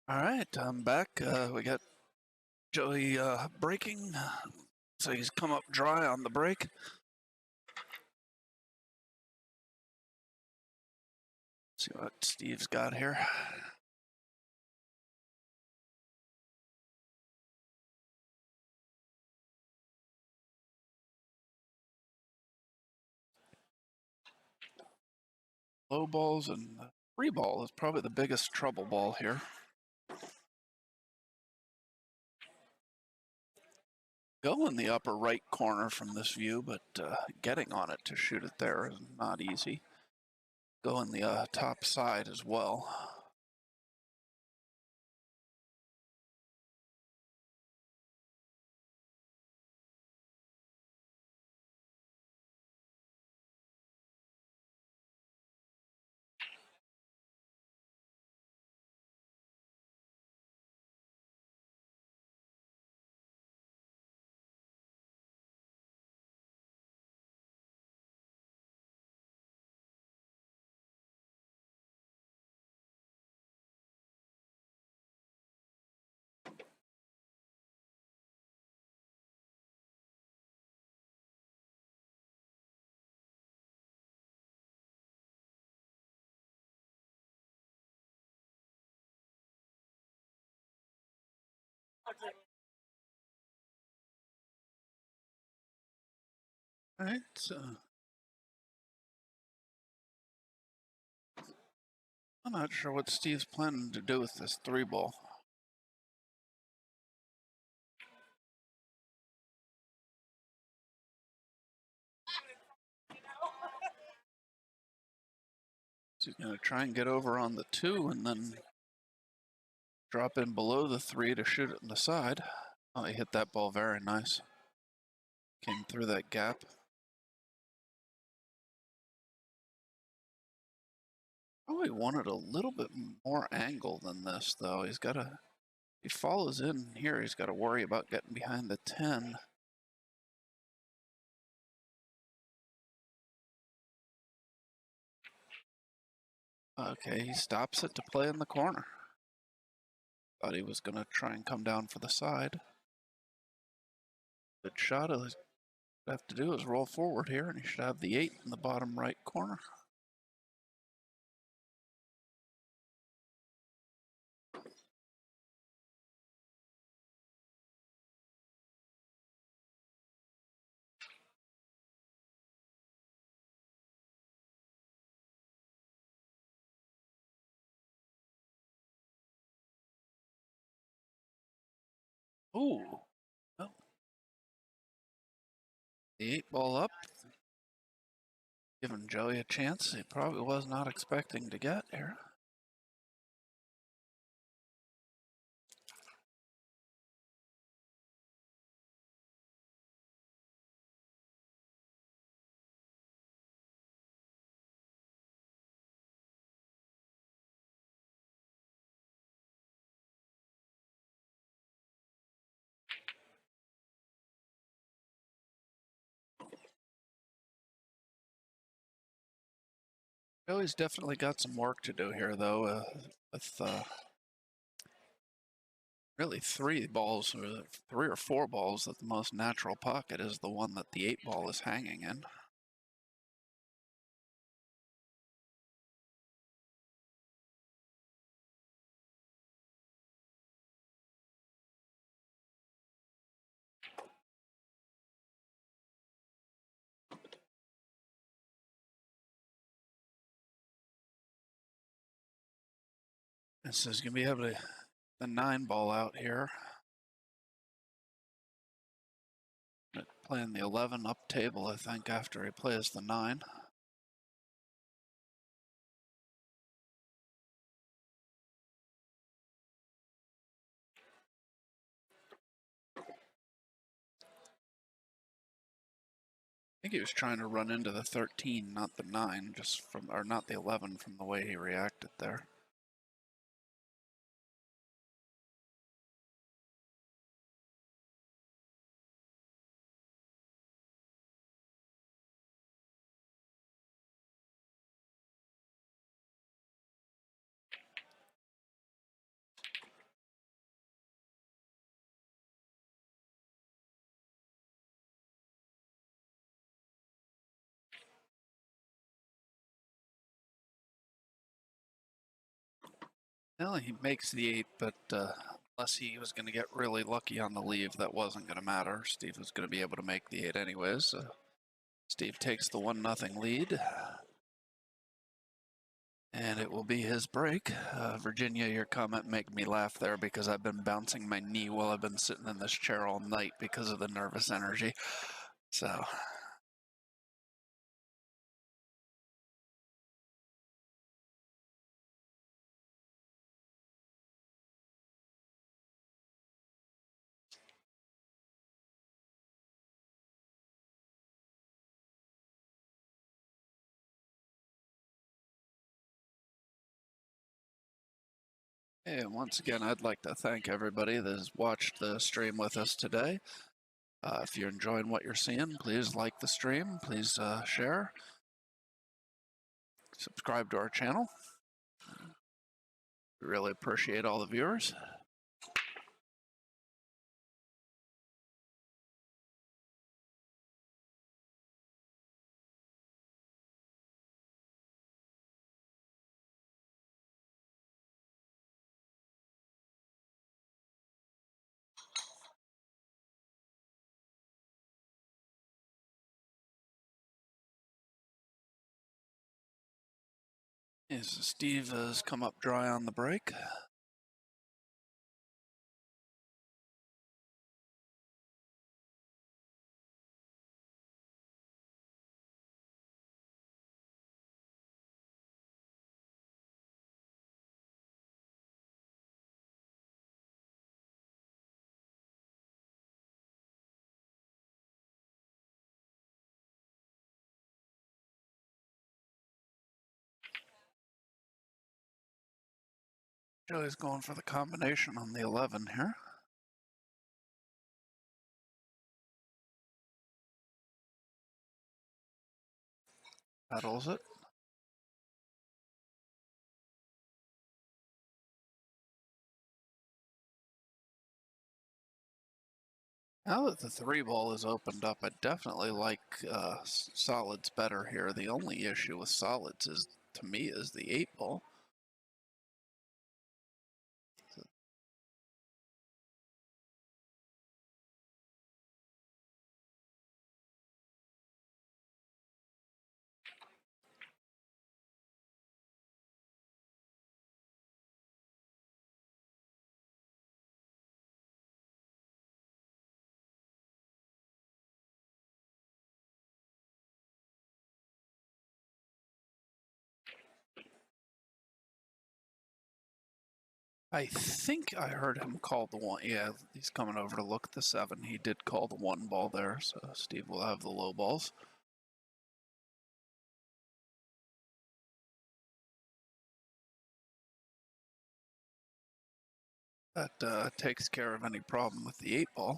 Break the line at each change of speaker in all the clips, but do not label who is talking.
All right, I'm back. We got Joey braking, so he's come up dry on the brake. See what Steve's got here. Low balls and free ball is probably the biggest trouble ball here. Go in the upper right corner from this view, but getting on it to shoot it there is not easy. Go in the top side as well. All right, so I'm not sure what Steve's planning to do with this three ball. So he's going to try and get over on the two and then drop in below the three to shoot it in the side. Oh, he hit that ball very nice. Came through that gap. Probably wanted a little bit more angle than this, though. He's got to, he follows in here, he's got to worry about getting behind the 10. Okay, he stops it to play in the corner. Thought he was going to try and come down for the side. Good shot. All he's have to do is roll forward here, and he should have the 8 in the bottom right corner. Ooh. Well, the 8 ball up. Giving Joey a chance he probably was not expecting to get here. Joey's definitely got some work to do here, though, with really 3 balls, or 3 or 4 balls, that the most natural pocket is the one that the 8 ball is hanging in. This is going to be able to the 9 ball out here. Playing the 11 up table, I think, after he plays the 9. I think he was trying to run into the 13, not the 9, just from, or not the 11, from the way he reacted there. Well, he makes the 8, but unless he was going to get really lucky on the leave, that wasn't going to matter. Steve was going to be able to make the 8 anyways. Steve takes the 1-0 lead. And it will be his break. Virginia, your comment made me laugh there because I've been bouncing my knee while I've been sitting in this chair all night because of the nervous energy. So and once again, I'd like to thank everybody that has watched the stream with us today. If you're enjoying what you're seeing, please like the stream, please share, subscribe to our channel. We really appreciate all the viewers. Steve has come up dry on the break. Joey's going for the combination on the 11 here. Battles it. Now that the 3 ball is opened up, I definitely like solids better here. The only issue with solids is, to me, is the 8 ball. I think I heard him call the 1. Yeah, he's coming over to look at the 7. He did call the 1 ball there, so Steve will have the low balls. That takes care of any problem with the 8 ball.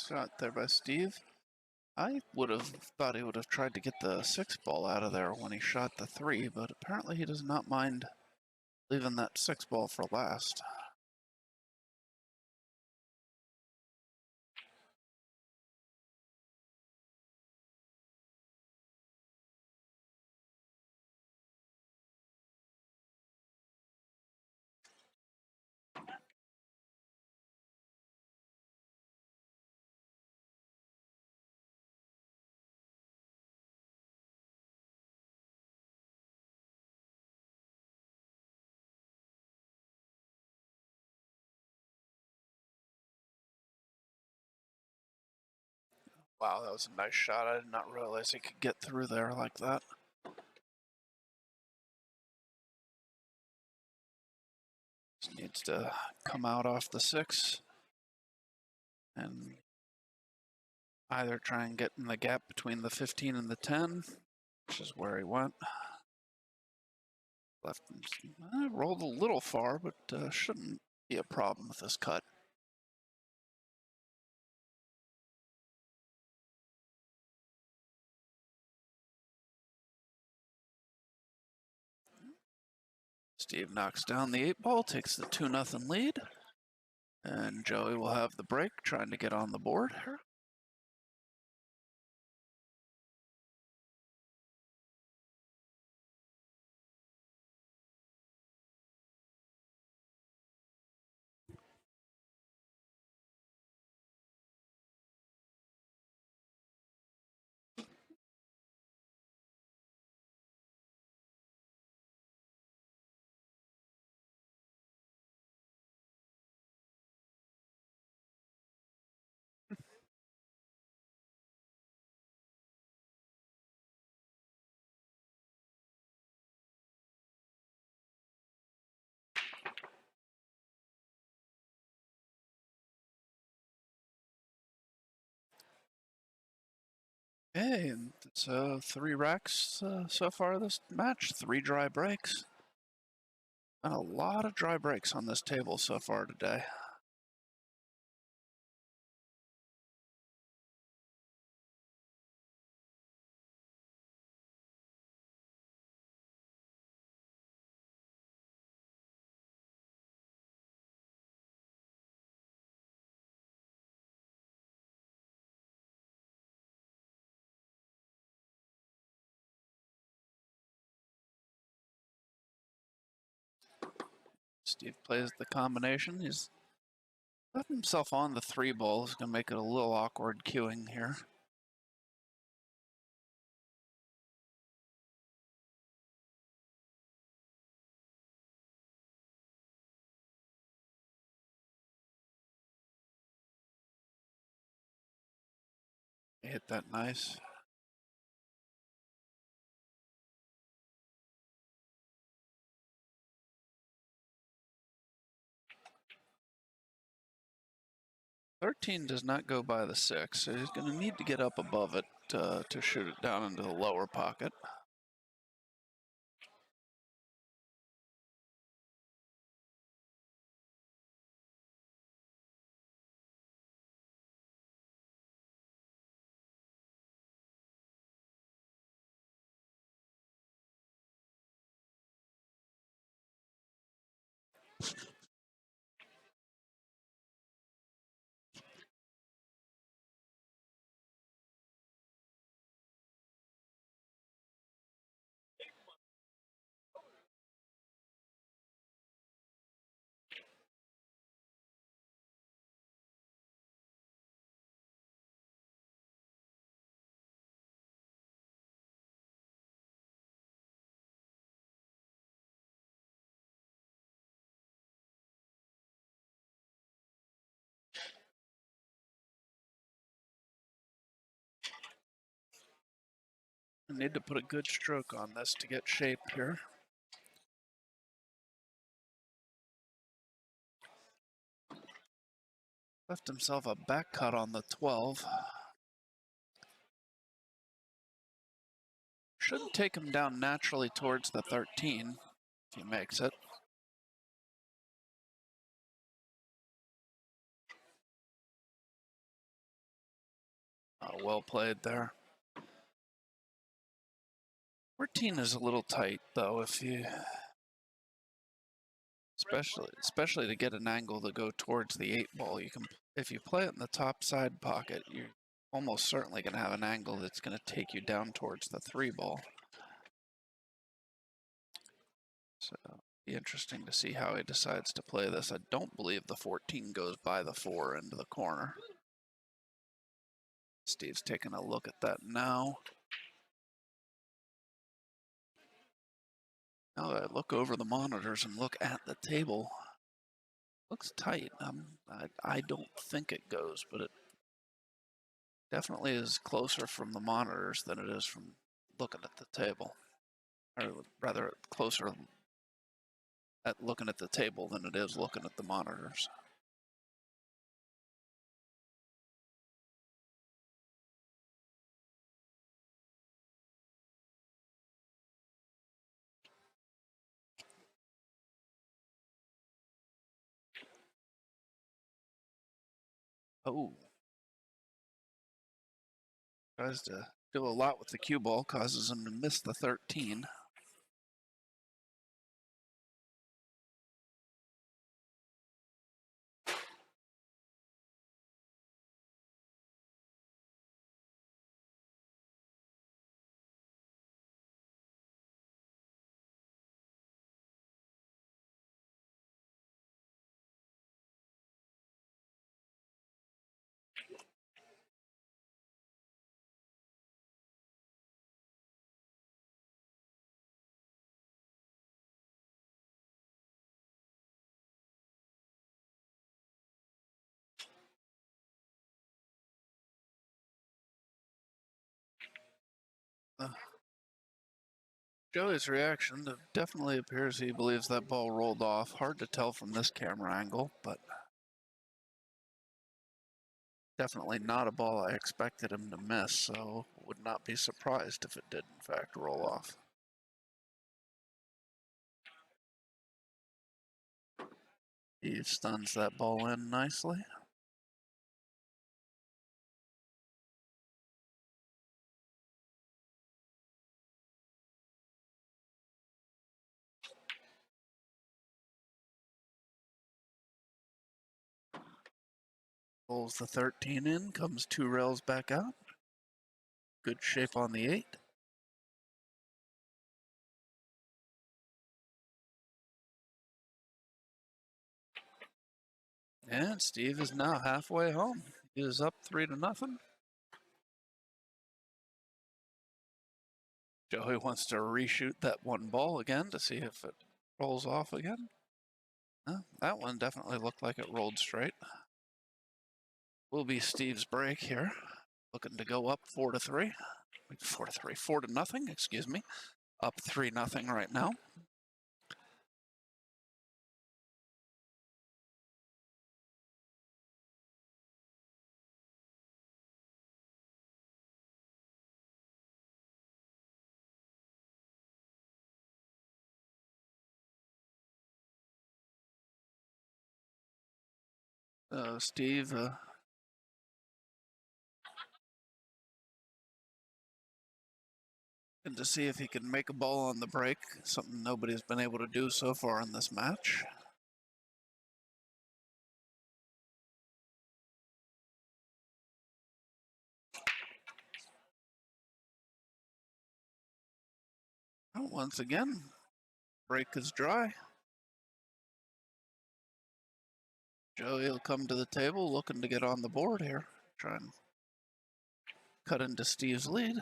Shot there by Steve. I would have thought he would have tried to get the 6 ball out of there when he shot the 3, but apparently he does not mind leaving that 6 ball for last. Wow, that was a nice shot. I did not realize he could get through there like that. Just needs to come out off the 6 and either try and get in the gap between the 15 and the 10, which is where he went. Left him, rolled a little far, but shouldn't be a problem with this cut. Steve knocks down the 8-ball, takes the 2-0 lead, and Joey will have the break, trying to get on the board. Hey, and it's 3 racks so far this match, 3 dry breaks. And a lot of dry breaks on this table so far today. Steve plays the combination. He's left himself on the 3-ball. He's going to make it a little awkward queuing here. Hit that nice. $13 does not go by the 6, so he's going to need to get up above it to shoot it down into the lower pocket. I need to put a good stroke on this to get shape here. Left himself a back cut on the 12. Shouldn't take him down naturally towards the 13 if he makes it. Well played there. 14 is a little tight though, if you, especially to get an angle to go towards the 8-ball. You can, if you play it in the top side pocket, you're almost certainly going to have an angle that's going to take you down towards the 3-ball. So be interesting to see how he decides to play this. I don't believe the 14 goes by the 4 into the corner. Steve's taking a look at that now. Now that I look over the monitors and look at the table, looks tight. I don't think it goes, but it Definitely is closer from the monitors than it is from looking at the table. Or rather, closer at looking at the table than it is looking at the monitors. Oh. Tries to do a lot with the cue ball, causes him to miss the 13. Joey's reaction definitely appears he believes that ball rolled off. Hard to tell from this camera angle, but definitely not a ball I expected him to miss, so would not be surprised if it did in fact roll off. He stuns that ball in nicely. Pulls the 13 in, comes 2 rails back out. Good shape on the 8. And Steve is now halfway home. He is up 3-0. Joey wants to reshoot that one ball again to see if it rolls off again. That one definitely looked like it rolled straight. Will be Steve's break here. Looking to go up 4-3. 4-3, 4-0, excuse me. Up 3-0 right now. Steve and to see if he can make a ball on the break, something nobody's been able to do so far in this match. Oh, once again, break is dry. Joey will come to the table looking to get on the board here. Try and cut into Steve's lead.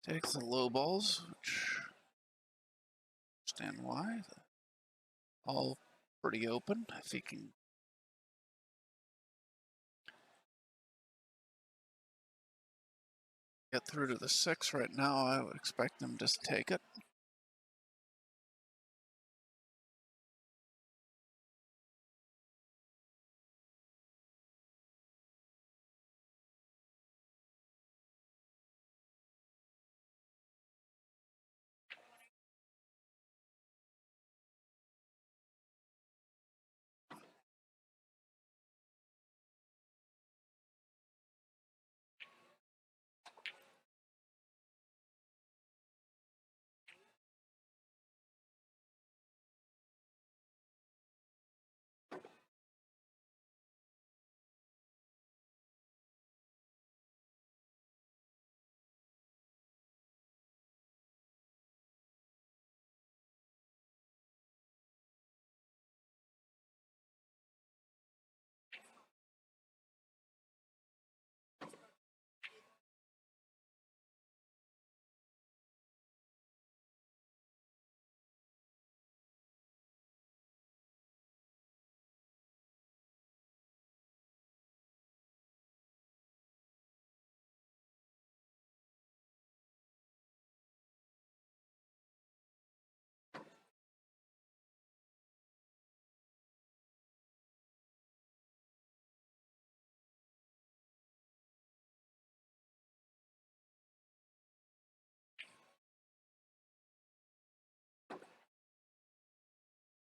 Takes the low balls, which understand why. All pretty open. If he can get through to the 6 right now, I would expect him to just take it.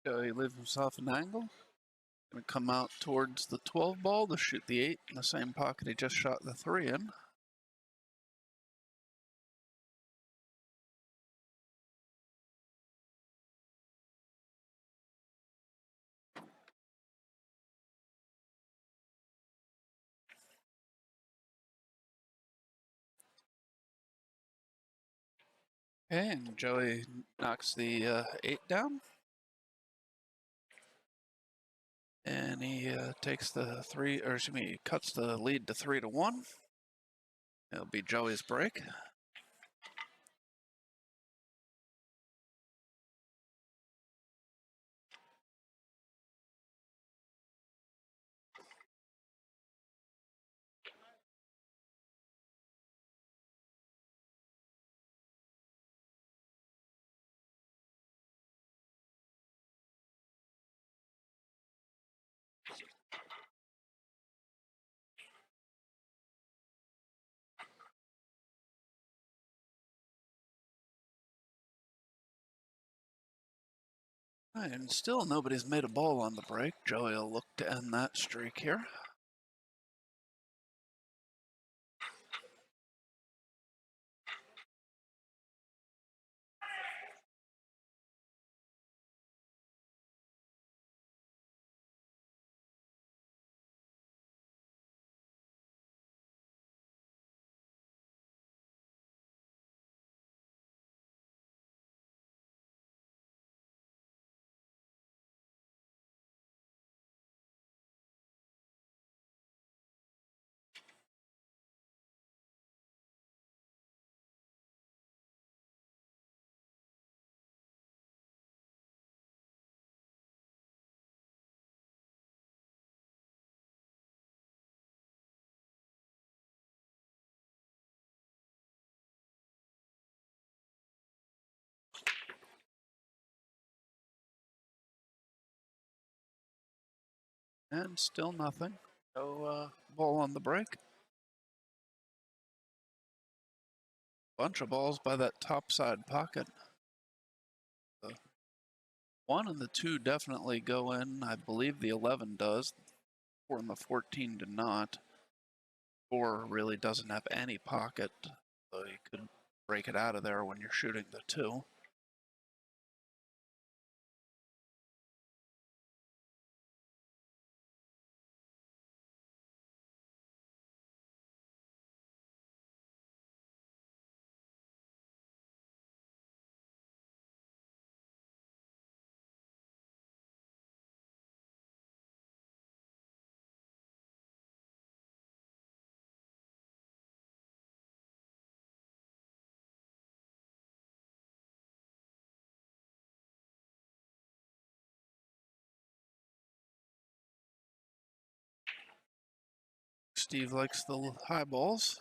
He leaves himself an angle. Gonna come out towards the 12 ball to shoot the 8 in the same pocket he just shot the 3 in. Okay, and Joey knocks the 8 down. And he takes the 3, or excuse me, cuts the lead to 3-1. It'll be Joey's break. And still nobody's made a ball on the break. Joey will look to end that streak here. And still nothing. No ball on the break. Bunch of balls by that top side pocket. The 1 and the 2 definitely go in. I believe the 11 does. 4 and the 14 do not. 4 really doesn't have any pocket, so you could break it out of there when you're shooting the 2. Steve likes the high balls.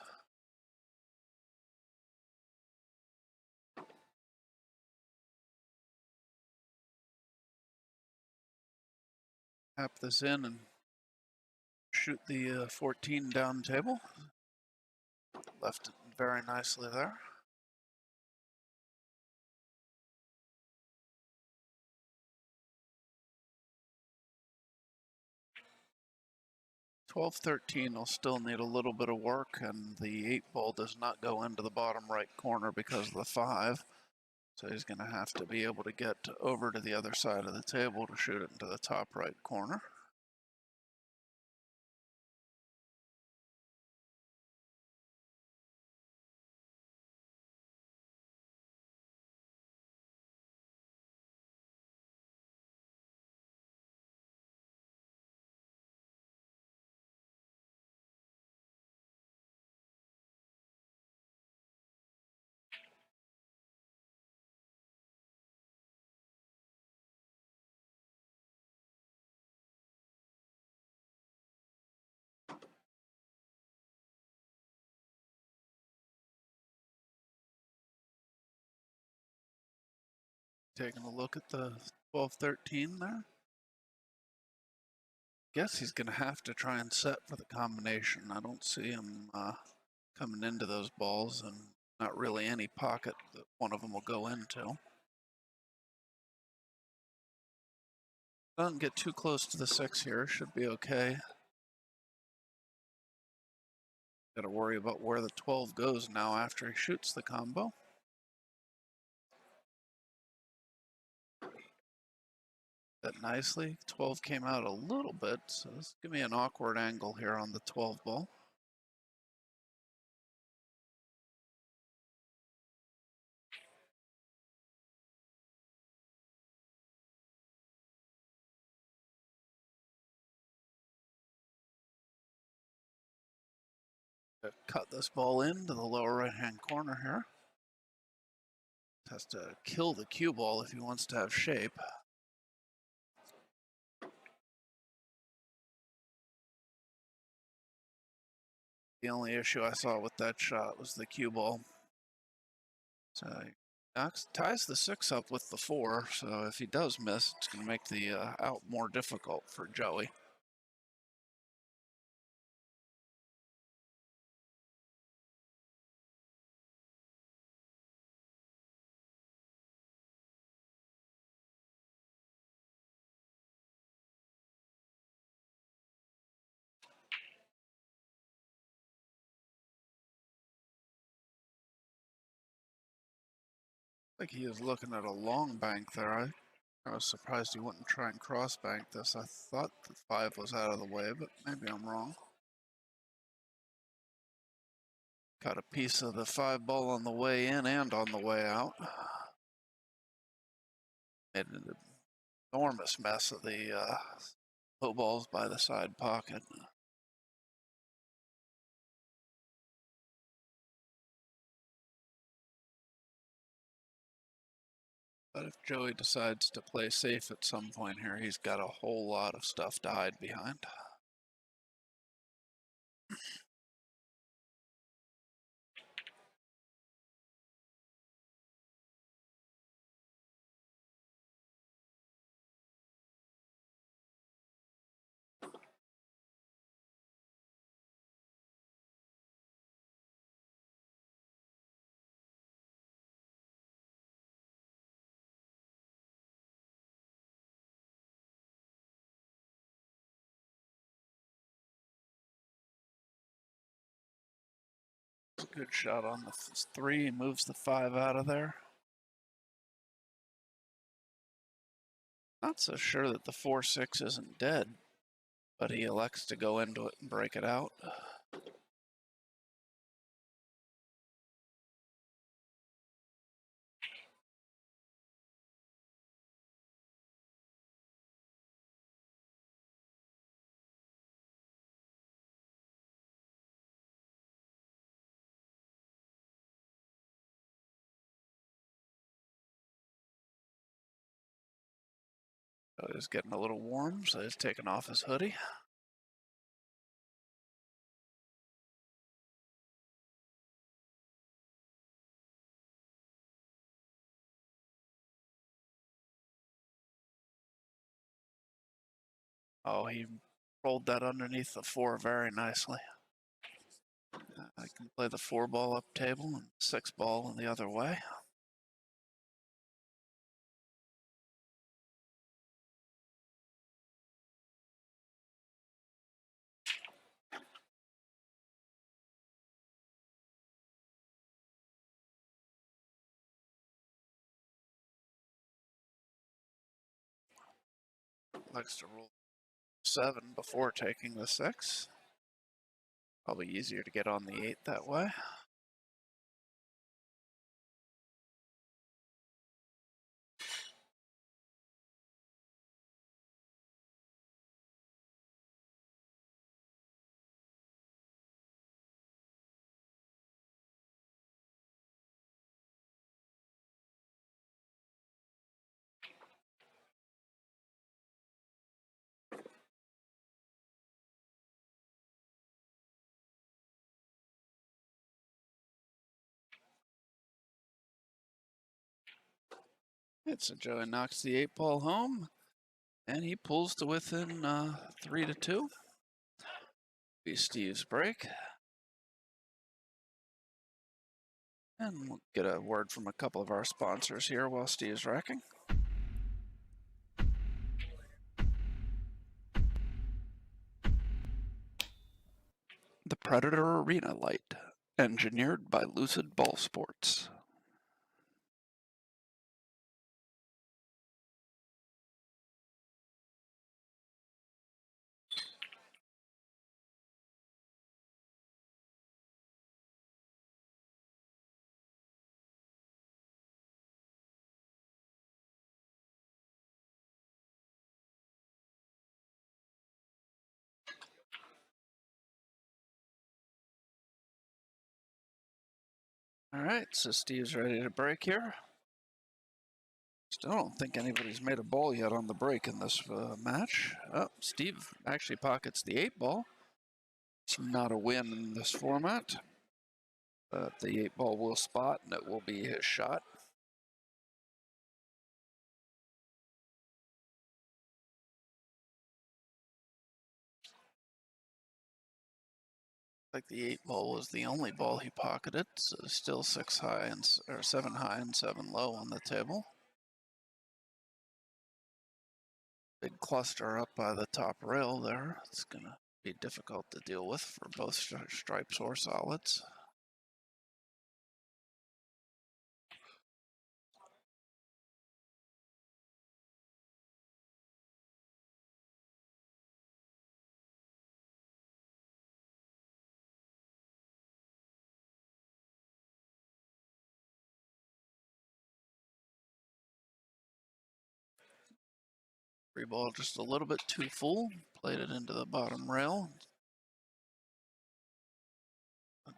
Tap this in and shoot the 14 down table. Left it very nicely there. (12-13) will still need a little bit of work, and the 8 ball does not go into the bottom right corner because of the 5. So he's going to have to be able to get over to the other side of the table to shoot it into the top right corner. Taking a look at the 12-13 there. Guess he's going to have to try and set for the combination. I don't see him coming into those balls, and not really any pocket that one of them will go into. Doesn't get too close to the 6 here. Should be okay. Got to worry about where the 12 goes now after he shoots the combo. That nicely. 12 came out a little bit, so this give me an awkward angle here on the 12 ball. Cut this ball into the lower right-hand corner here. Has to kill the cue ball if he wants to have shape. The only issue I saw with that shot was the cue ball. So he ties the 6 up with the 4, so if he does miss, it's going to make the out more difficult for Joey. I think he is looking at a long bank there. I was surprised he wouldn't try and cross bank this. I thought the 5 was out of the way, but maybe I'm wrong. Got a piece of the 5 ball on the way in and on the way out. Made an enormous mess of the low balls by the side pocket. But if Joey decides to play safe at some point here, he's got a whole lot of stuff to hide behind. Good shot on the 3, he moves the 5 out of there. Not so sure that the 4-6 isn't dead, but he elects to go into it and break it out. So he's getting a little warm, so he's taking off his hoodie. Oh, he rolled that underneath the 4 very nicely. I can play the 4 ball up table and 6 ball in the other way. Likes to roll 7 before taking the 6. Probably easier to get on the 8 that way. So Joey knocks the 8 ball home, and he pulls to within 3-2. Be Steve's break. And we'll get a word from a couple of our sponsors here while Steve's racking. Predator Arena Light, engineered by Lucid Ball Sports. All right, so Steve's ready to break here. Still don't think anybody's made a ball yet on the break in this match. Oh, Steve actually pockets the 8-ball. It's not a win in this format, but the 8-ball will spot and it will be his shot. Like the 8-ball was the only ball he pocketed, so still 6 high and or 7 high and 7 low on the table. Big cluster up by the top rail there. It's gonna be difficult to deal with for both stripes or solids. Free ball just a little bit too full, played it into the bottom rail.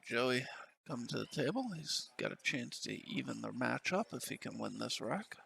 Joey come to the table. He's got a chance to even the match up if he can win this rack.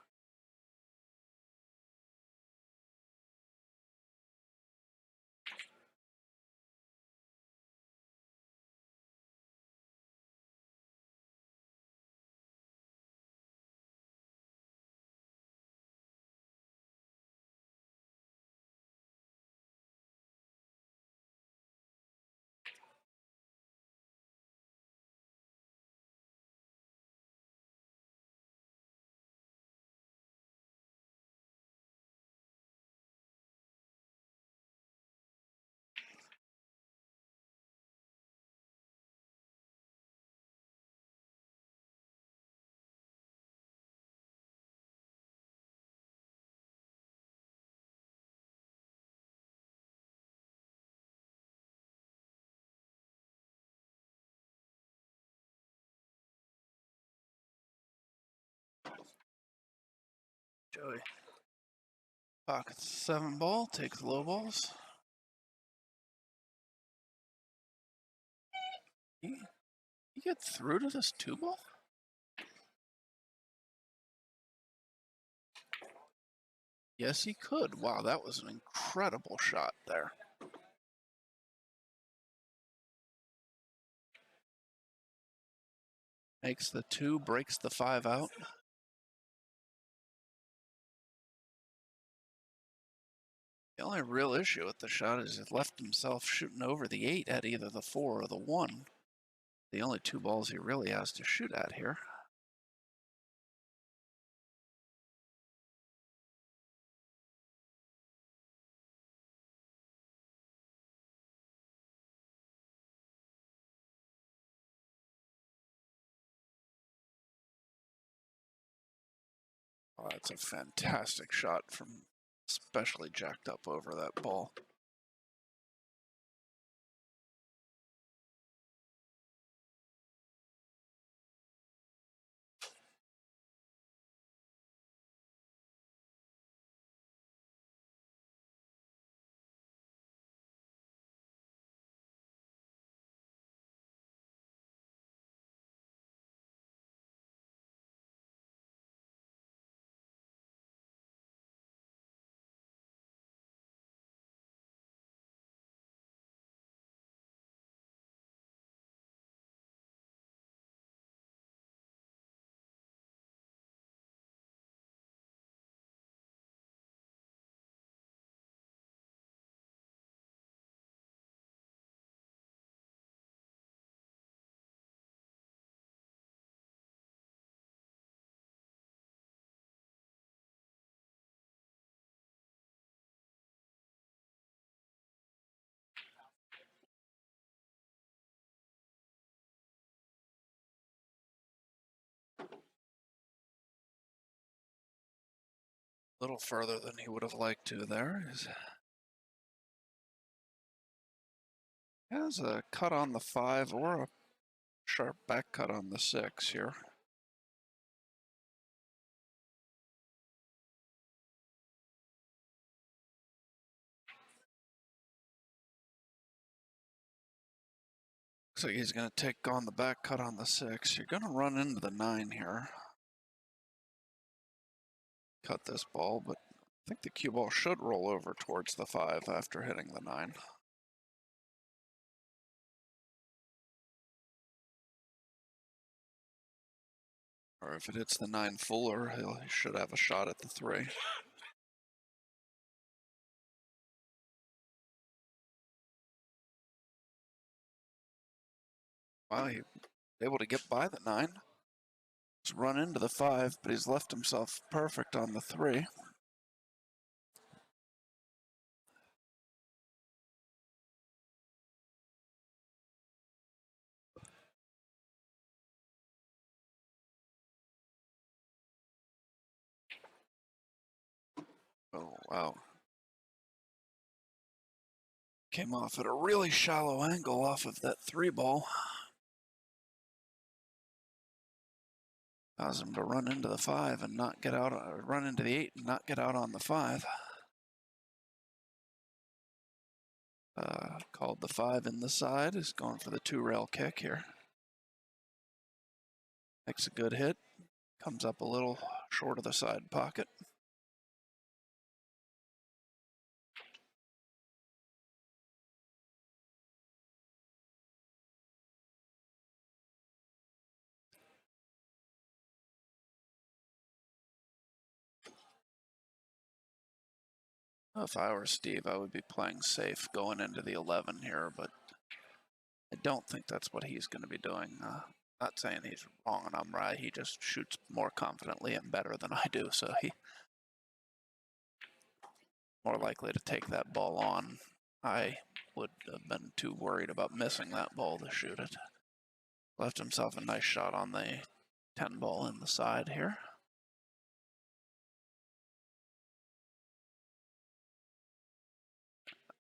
Joey pockets 7-ball, takes low balls. He get through to this 2-ball? Yes, he could. Wow, that was an incredible shot there. Makes the 2, breaks the 5 out. The only real issue with the shot is he left himself shooting over the 8 at either the 4 or the 1. The only 2 balls he really has to shoot at here. Oh, that's a fantastic shot from especially jacked up over that ball. A little further than he would have liked to there. He has a cut on the 5 or a sharp back cut on the 6 here. Looks like he's going to take on the back cut on the 6. You're going to run into the 9 here. Cut this ball, but I think the cue ball should roll over towards the 5 after hitting the 9. Or if it hits the 9 fuller, he should have a shot at the 3. Wow, he was able to get by the 9. He's run into the 5, but he's left himself perfect on the 3. Oh, wow. Came off at a really shallow angle off of that 3 ball. Caused him to run into the 5 and not get out, run into the 8 and not get out on the 5. Called the 5 in the side, is going for the 2-rail kick here. Makes a good hit, comes up a little short of the side pocket. If I were Steve, I would be playing safe going into the 11 here, but I don't think that's what he's going to be doing. Not saying he's wrong and I'm right. He just shoots more confidently and better than I do, so he's more likely to take that ball on. I would have been too worried about missing that ball to shoot it. Left himself a nice shot on the 10 ball in the side here.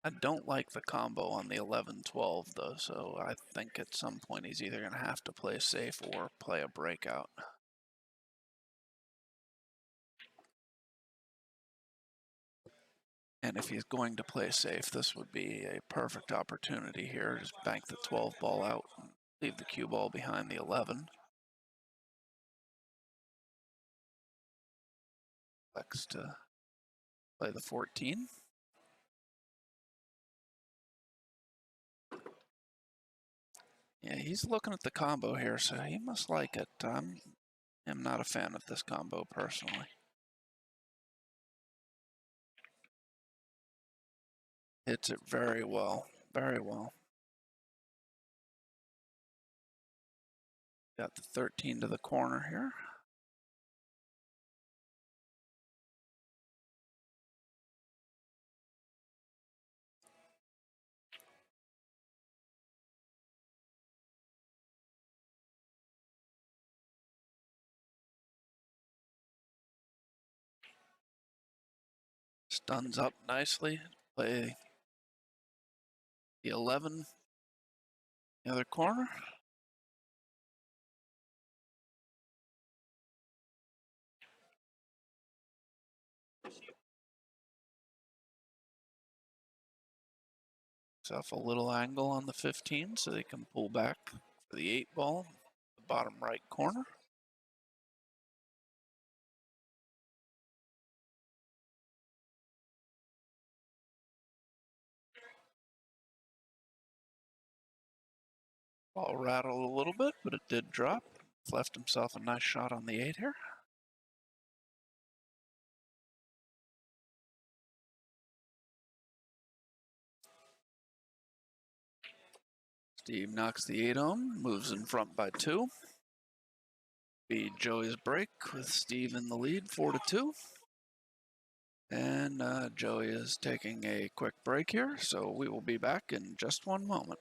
I don't like the combo on the 11-12 though, so I think at some point he's either going to have to play safe or play a breakout. And if he's going to play safe, this would be a perfect opportunity here. Just bank the 12 ball out and leave the cue ball behind the 11. Next to play the 14. Yeah, he's looking at the combo here, so he must like it. I'm not a fan of this combo personally. Hits it very well, very well. Got the 13 to the corner here. Stuns up nicely. Play the 11, the other corner. Self a little angle on the 15 so they can pull back for the 8 ball, the bottom right corner. Ball rattled a little bit, but it did drop. Left himself a nice shot on the 8 here. Steve knocks the 8 home, moves in front by 2. Be Joey's break with Steve in the lead, 4-2. And Joey is taking a quick break here, so we will be back in just one moment.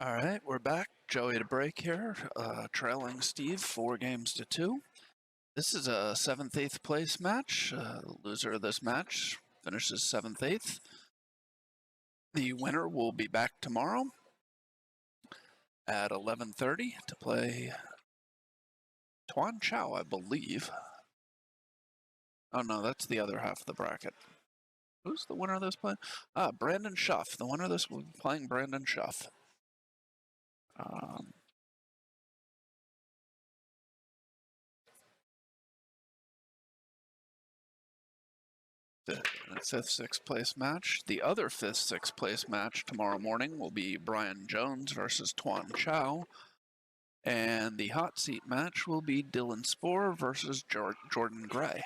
All right, we're back. Joey to break here, trailing Steve 4 games to 2. This is a 7th-8th place match. The loser of this match finishes 7th-8th. The winner will be back tomorrow at 11:30 to play Tuan Chow, I believe. Oh no, that's the other half of the bracket. Who's the winner of this play? Brandon Schuff. The winner of this will be playing Brandon Schuff. The 5th, 6th place match. The other 5th, 6th place match tomorrow morning will be Brian Jones versus Tuan Chow. And the hot seat match will be Dylan Spohr versus Jordan Gray.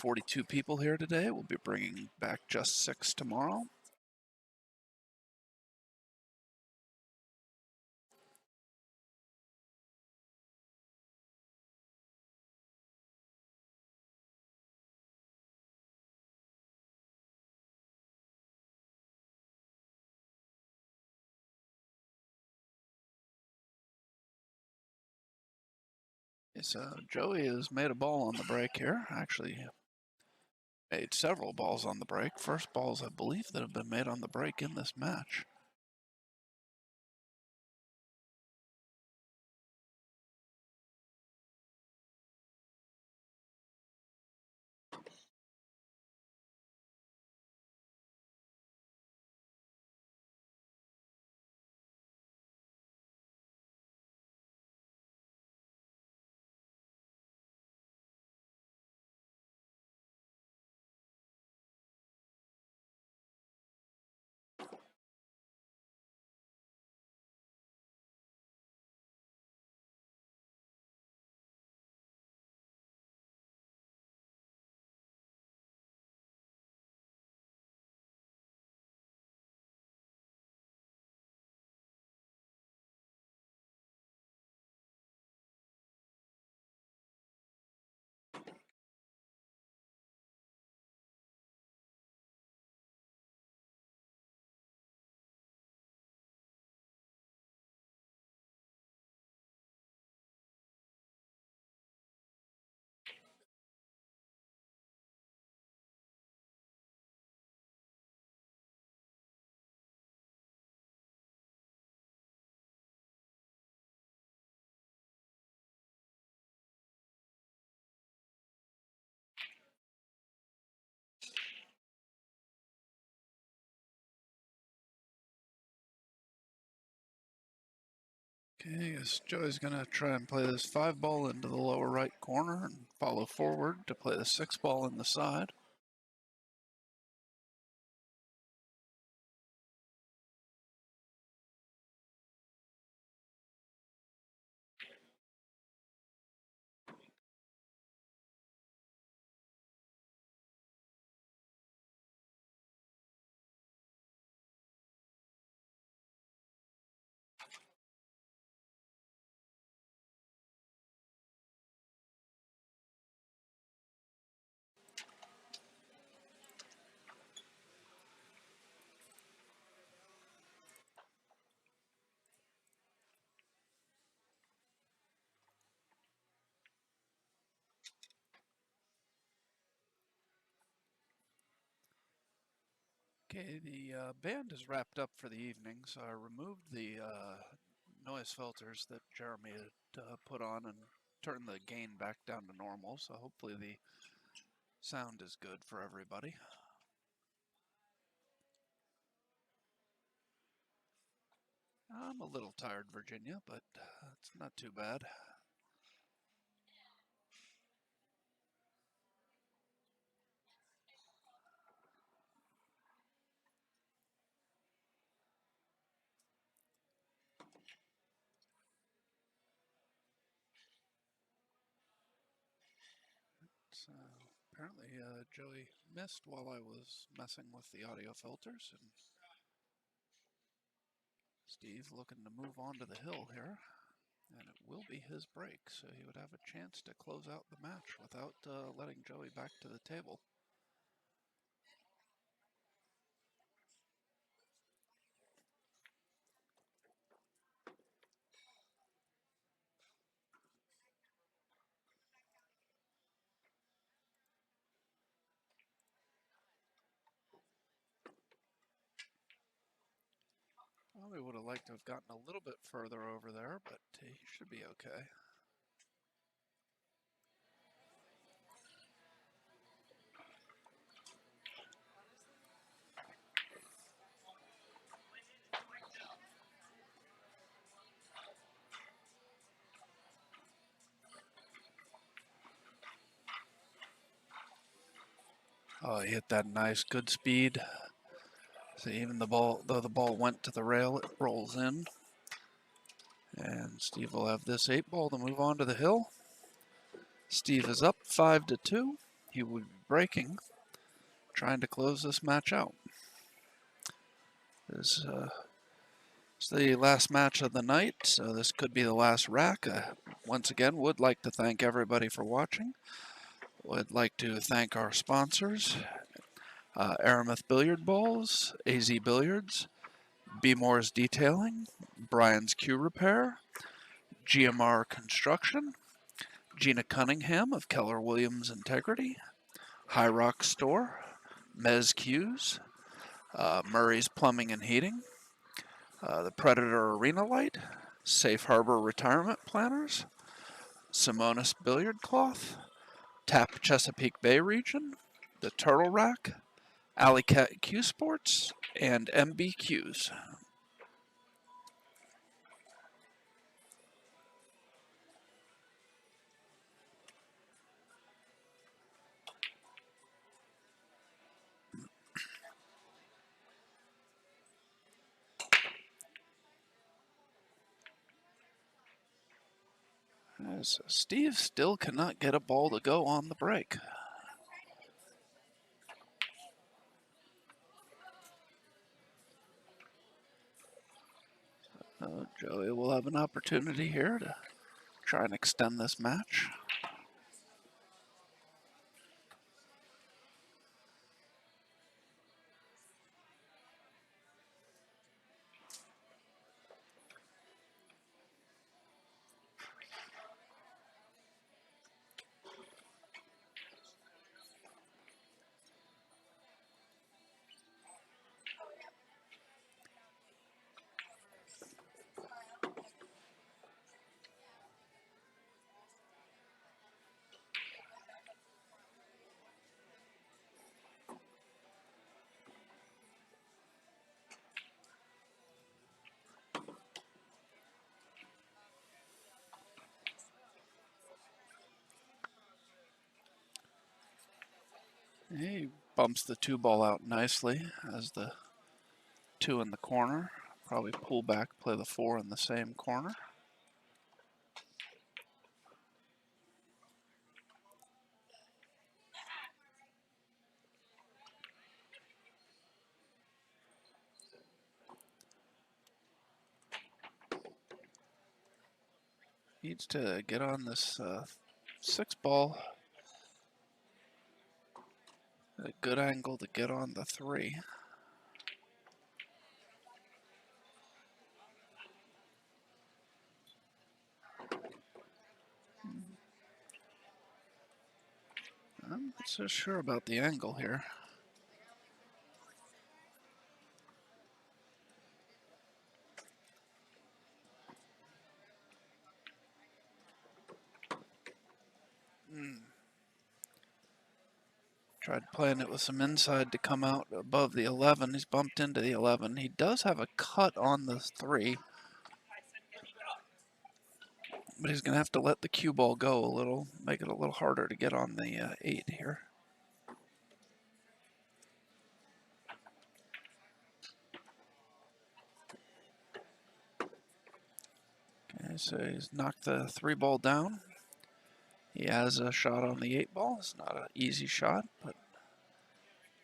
42 people here today. We'll be bringing back just 6 tomorrow. So Joey has made a ball on the break here. Actually, made several balls on the break. First balls, I believe, that have been made on the break in this match. Okay, I guess Joey's going to try and play this 5 ball into the lower right corner and follow forward to play the 6 ball in the side. Okay, the band is wrapped up for the evening, so I removed the noise filters that Jeremy had put on and turned the gain back down to normal, so hopefully the sound is good for everybody. I'm a little tired, Virginia, but it's not too bad. So apparently Joey missed while I was messing with the audio filters, and Steve looking to move on to the hill here, and it will be his break, so he would have a chance to close out the match without letting Joey back to the table. Probably would have liked to have gotten a little bit further over there, but he should be okay. Oh, he hit that nice, good speed. So even the ball, though the ball went to the rail, it rolls in. And Steve will have this 8-ball to move on to the hill. Steve is up 5-2. He will be breaking, trying to close this match out. This is the last match of the night, so this could be the last rack. Once again, would like to thank everybody for watching. Would like to thank our sponsors, Aramith Billiard Balls, AZ Billiards, B Moore's Detailing, Brian's Q Repair, GMR Construction, Gina Cunningham of Keller Williams Integrity, High Rock Store, Mez Q's, Murray's Plumbing and Heating, the Predator Arena Light, Safe Harbor Retirement Planners, Simonis Billiard Cloth, Tap Chesapeake Bay Region, the Turtle Rack, Alley Cat Q Sports, and MBQs. As Steve still cannot get a ball to go on the break. Joey will have an opportunity here to try and extend this match. He bumps the 2-ball out nicely as the 2 in the corner. Probably pull back, play the 4 in the same corner. Needs to get on this 6-ball. A good angle to get on the 3. I'm not so sure about the angle here. Tried playing it with some inside to come out above the 11. He's bumped into the 11. He does have a cut on the 3. But he's going to have to let the cue ball go a little, make it a little harder to get on the 8 here. Okay, so he's knocked the 3-ball down. He has a shot on the 8-ball. It's not an easy shot, but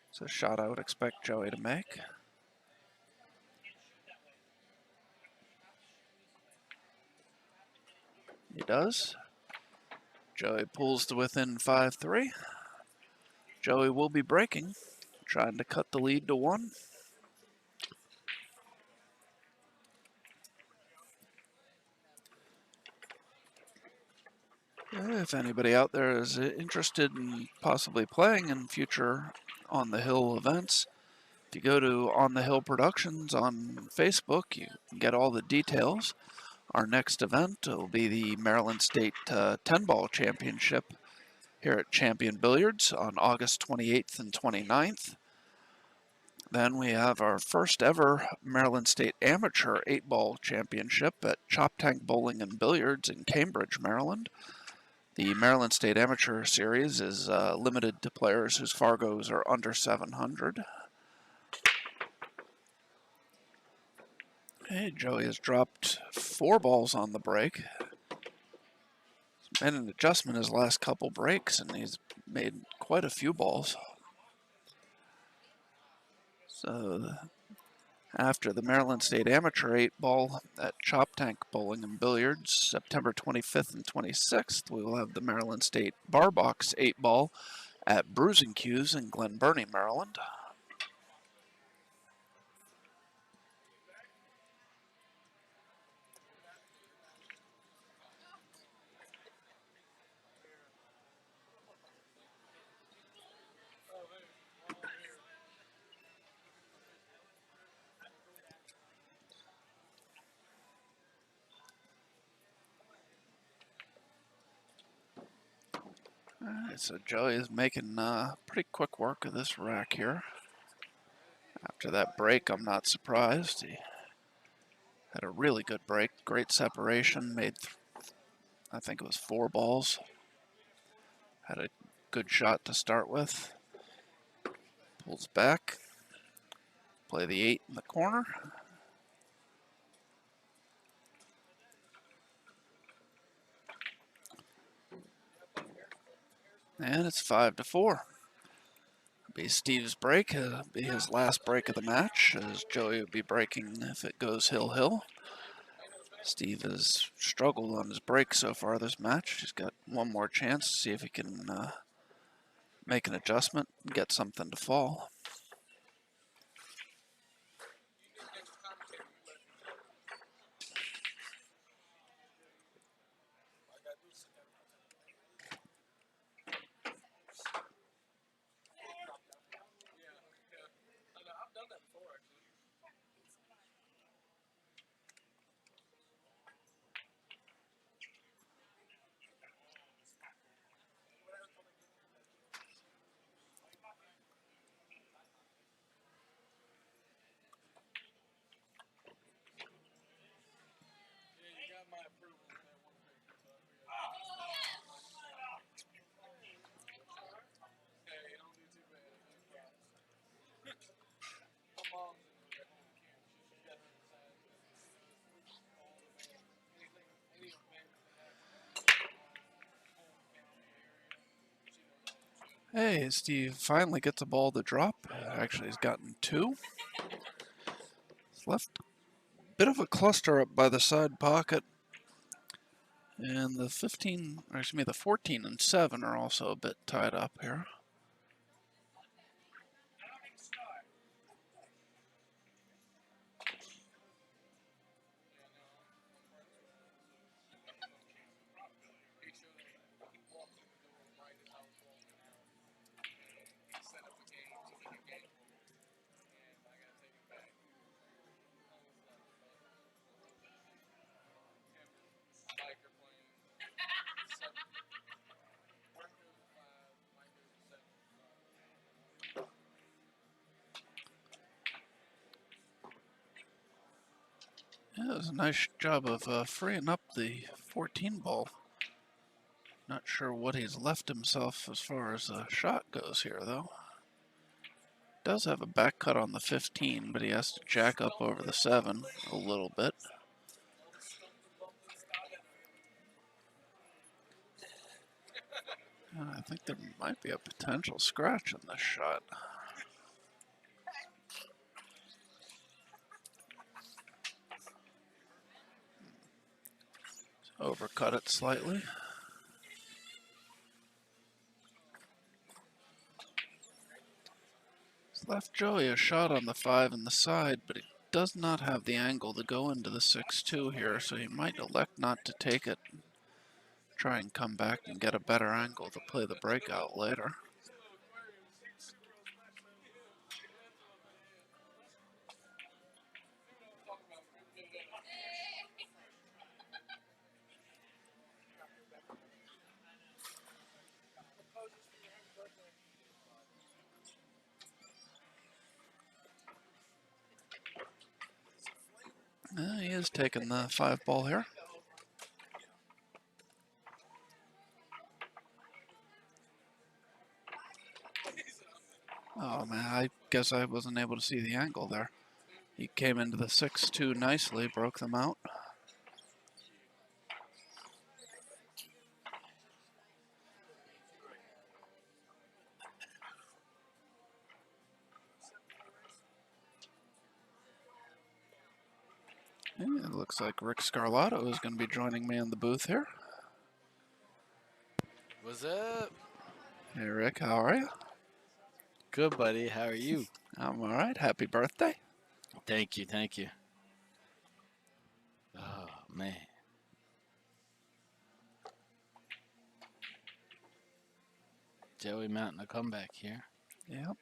it's a shot I would expect Joey to make. He does. Joey pulls to within 5-3. Joey will be breaking, trying to cut the lead to 1. If anybody out there is interested in possibly playing in future On the Hill events, If you go to On the Hill Productions on Facebook, you can get all the details. Our next event will be the Maryland State 10-ball championship here at Champion Billiards on August 28th and 29th. Then we have our first ever Maryland State Amateur 8-ball championship at Chop Tank Bowling and Billiards in Cambridge, Maryland. The Maryland State Amateur Series is limited to players whose Fargos are under 700. Hey, Joey has dropped 4 balls on the break. He's made an adjustment his last couple breaks, and he's made quite a few balls. So after the Maryland State Amateur 8-ball at Chop Tank Bowling and Billiards, September 25th and 26th, we will have the Maryland State Bar Box 8-ball at Bruising Cues in Glen Burnie, Maryland. Alright, so Joey is making pretty quick work of this rack here. After that break, I'm not surprised. He had a really good break, great separation, made, I think it was 4 balls. Had a good shot to start with. Pulls back, play the 8 in the corner. And it's 5-4. Be Steve's break, be his last break of the match, as Joey will be breaking if it goes hill-hill. Steve has struggled on his break so far this match. He's got one more chance to see if he can make an adjustment and get something to fall. Hey, Steve finally gets a ball to drop. Actually, he's gotten 2. He's left a bit of a cluster up by the side pocket. And the 14 and 7 are also a bit tied up here. Yeah, it was a nice job of freeing up the 14 ball. Not sure what he's left himself as far as a shot goes here, though. Does have a back cut on the 15, but he has to jack up over the 7 a little bit. I think there might be a potential scratch in this shot. Overcut it slightly. He's left Joey a shot on the 5 in the side, but he does not have the angle to go into the 6-2 here, so he might elect not to take it. Try and come back and get a better angle to play the breakout later. He is taking the 5 ball here. Oh man, I guess I wasn't able to see the angle there. He came into the 6-2 nicely, broke them out. Yeah, it looks like Rick Scarlato is going to be joining me in the booth here.
What's up?
Hey Rick, how are you?
Good, buddy. How are you?
I'm all right. Happy birthday.
Thank you, thank you. Oh, man. Joey mounting a comeback here.
Yep.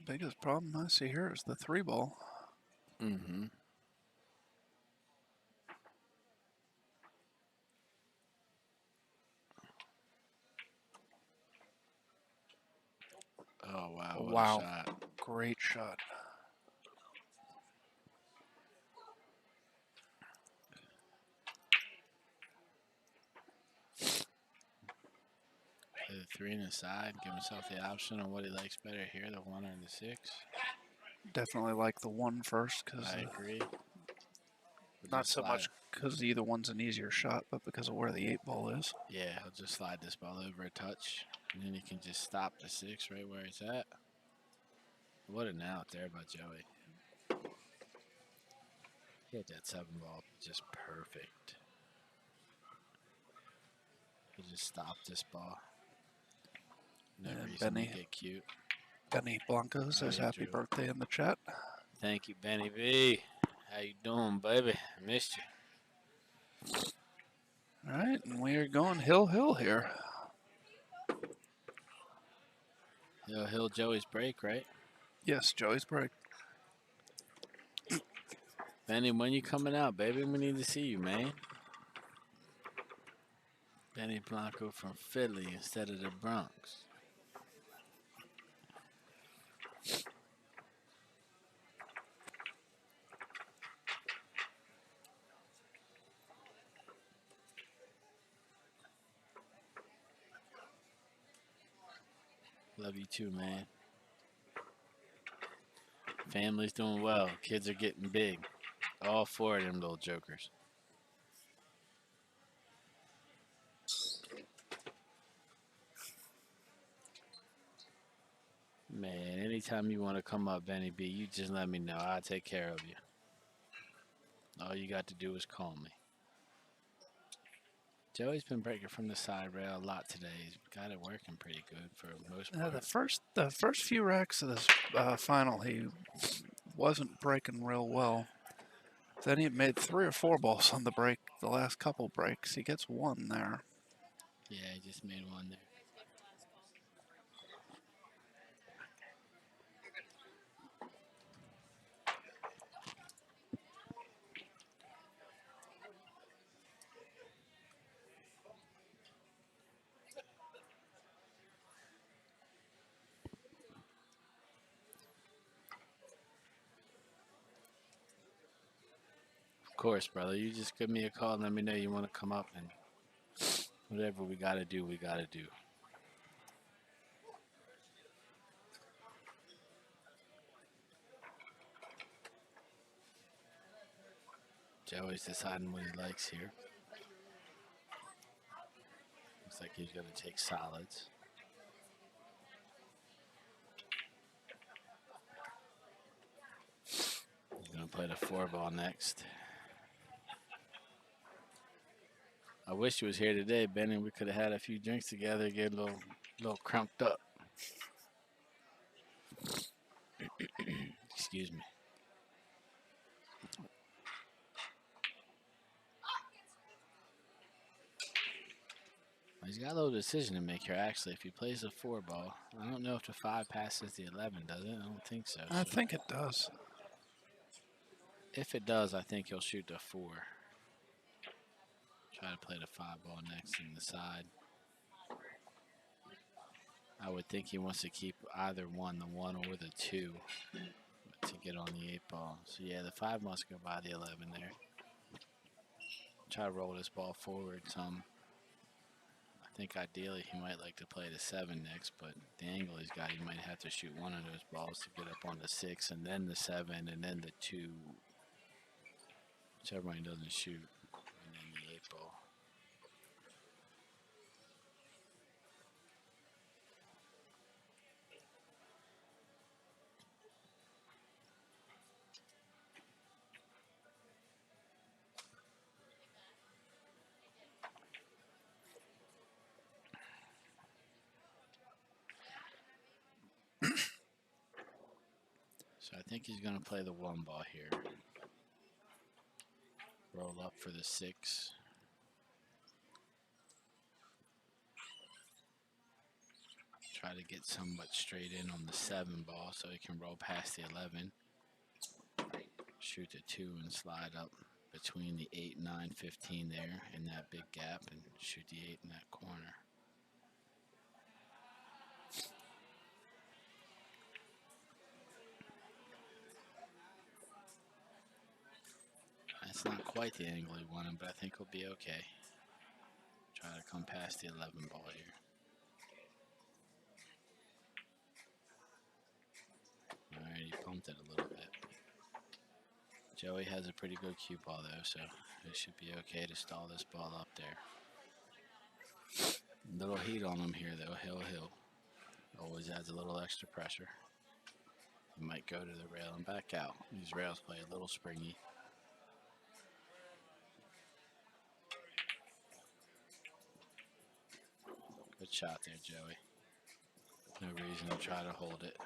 Biggest problem I see here is the 3 ball.
Mm-hmm. Oh, wow. What
Wow.
a shot.
Great shot.
Play the 3 in the side. Give himself the option on what he likes better here, the 1 or the 6.
Definitely like the 1 first because
I agree.
not so much because either one's an easier shot, but because of where the 8 ball is.
Yeah, he'll just slide this ball over a touch, and then he can just stop the 6 right where it's at. What an out there by Joey. Hit that 7 ball just perfect. He just stopped this ball. No reason to get cute.
Benny Blanco says happy birthday in the chat.
Thank you, Benny B. How you doing, baby? I missed you.
All right, and we are going hill here.
Hill Joey's break, right?
Yes, Joey's break.
Benny, when you coming out, baby? We need to see you, man. Benny Blanco from Philly instead of the Bronx. Love you too, man. Family's doing well. Kids are getting big. All 4 of them little jokers. Man, anytime you want to come up, Benny B, you just let me know. I'll take care of you. All you got to do is call me. Joey's been breaking from the side rail a lot today. He's got it working pretty good for the most part.
The first few racks of this final, he wasn't breaking real well. Then he made 3 or 4 balls on the break. The last couple breaks, he gets 1 there.
Yeah, he just made 1 there. Of course, brother. You just give me a call and let me know you want to come up, and whatever we got to do, we got to do. Joey's deciding what he likes here. Looks like he's going to take solids. He's going to play the 4 ball next. I wish you was here today, Benny. We could have had a few drinks together, get a little crunked up. Excuse me. He's got a little decision to make here, actually. If he plays a 4 ball, I don't know if the 5 passes the 11, does it? I don't think so.
I think it does.
If it does, I think he'll shoot the 4. Try to play the 5 ball next in the side. I would think he wants to keep either one, the 1 or the 2, to get on the 8 ball. So yeah, the 5 must go by the 11 there. Try to roll this ball forward some. I think ideally he might like to play the 7 next, but the angle he's got, he might have to shoot one of those balls to get up on the 6, and then the 7, and then the 2. Whichever one he doesn't shoot, and then the 8 ball. So I think he's going to play the 1 ball here. Roll up for the 6. Try to get somewhat straight in on the 7 ball so he can roll past the 11. Shoot the 2 and slide up between the 8, 9, 15 there in that big gap and shoot the 8 in that corner. That's not quite the angle he wanted, but I think he'll be okay. Try to come past the 11 ball here. Alright, he pumped it a little bit. Joey has a pretty good cue ball though, so it should be okay to stall this ball up there. Little heat on him here though, hill. Always adds a little extra pressure. He might go to the rail and back out. These rails play a little springy. Good shot there, Joey. No reason to try to hold it.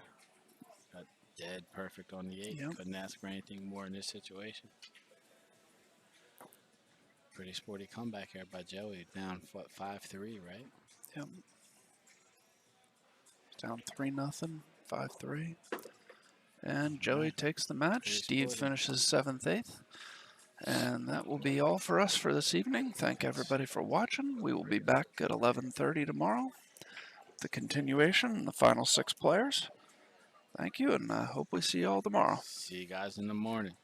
Got dead perfect on the 8.
Yep.
Couldn't ask for anything more in this situation. Pretty sporty comeback here by Joey. Down, what, 5-3, right?
Yep. Down 3-0, 5-3. And Joey takes the match.
Pretty
Steve
sporty.
finishes 7th, 8th. And that will be all for us for this evening. Thank everybody for watching. We will be back at 11:30 tomorrow. The continuation, the final 6 players. Thank you, and I hope we see you all tomorrow.
See you guys in the morning.